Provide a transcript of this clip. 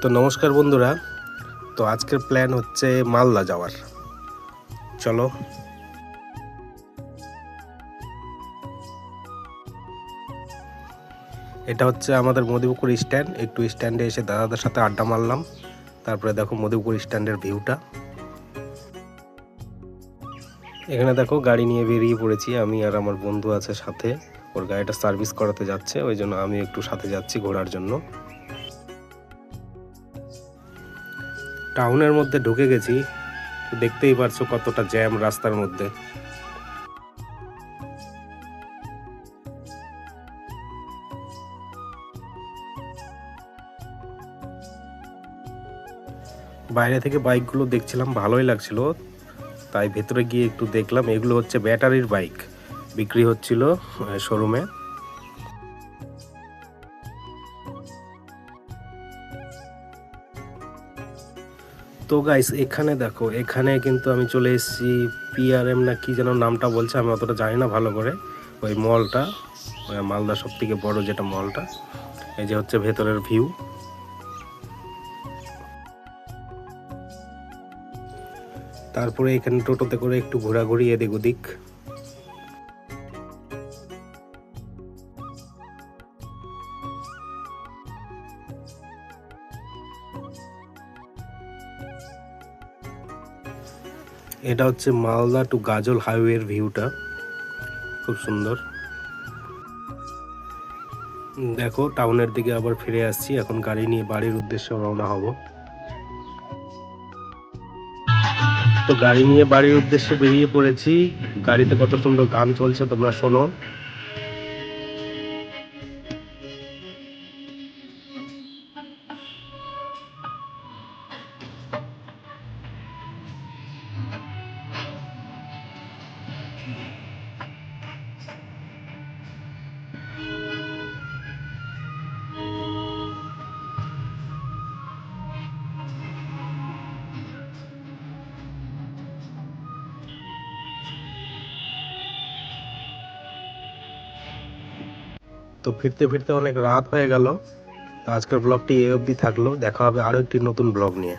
তো নমস্কার বন্ধুরা। তো আজকের প্ল্যান হচ্ছে মালদা যাওয়ার। চলো। এটা হচ্ছে আমাদের মধুপুকুর স্ট্যান্ড। একটু স্ট্যান্ডে এসে দাদাদের সাথে আড্ডা মারলাম। তারপরে দেখো মধুপুকুর স্ট্যান্ডের ভিউটা। এখানে দেখো গাড়ি নিয়ে বেরিয়ে পড়েছি, আমি আর আমার বন্ধু আছে সাথে। ওর গাড়িটা সার্ভিস করাতে যাচ্ছে, ওই জন্য আমি একটু সাথে যাচ্ছি ঘোরার জন্য। টাউনের মধ্যে ঢুকে গেছি, তো দেখতেই পারছো কতটা জ্যাম রাস্তার মধ্যে। বাইরে থেকে বাইকগুলো দেখছিলাম, ভালোই লাগছিল, তাই ভেতরে গিয়ে একটু দেখলাম। এগুলো হচ্ছে ব্যাটারির বাইক, বিক্রি হচ্ছিল শোরুমে। তো গাইস এখানে দেখো, এখানে কিন্তু আমি চলে এসেছি পিআরএম না কি যেন নামটা বলছে, আমি অতটা জানি না ভালো করে। ওই মলটা, মালদা সব থেকে বড় যেটা মলটা। এই যে হচ্ছে ভেতরের ভিউ। তারপরে এখানে টোটোতে করে একটু ঘোরাঘুরি এদিক ওদিক। এটা হচ্ছে মালদা টু গাজল হাইওয়ের ভিউটা, খুব সুন্দর। দেখো টাউনের দিকে আবার ফিরে আসছি, এখন গাড়ি নিয়ে বাড়ির উদ্দেশ্যে রওনা হব। তো গাড়ি নিয়ে বাড়ির উদ্দেশ্যে বেরিয়ে পড়েছি। গাড়িতে কত সুন্দর গান চলছে, তোমরা শোনো। তো ফিরতে ফিরতে অনেক রাত হয়ে গেল। তো আজকের ব্লগটি এই অবধি থাকলো, দেখা হবে আরো একটি নতুন ব্লগ নিয়ে।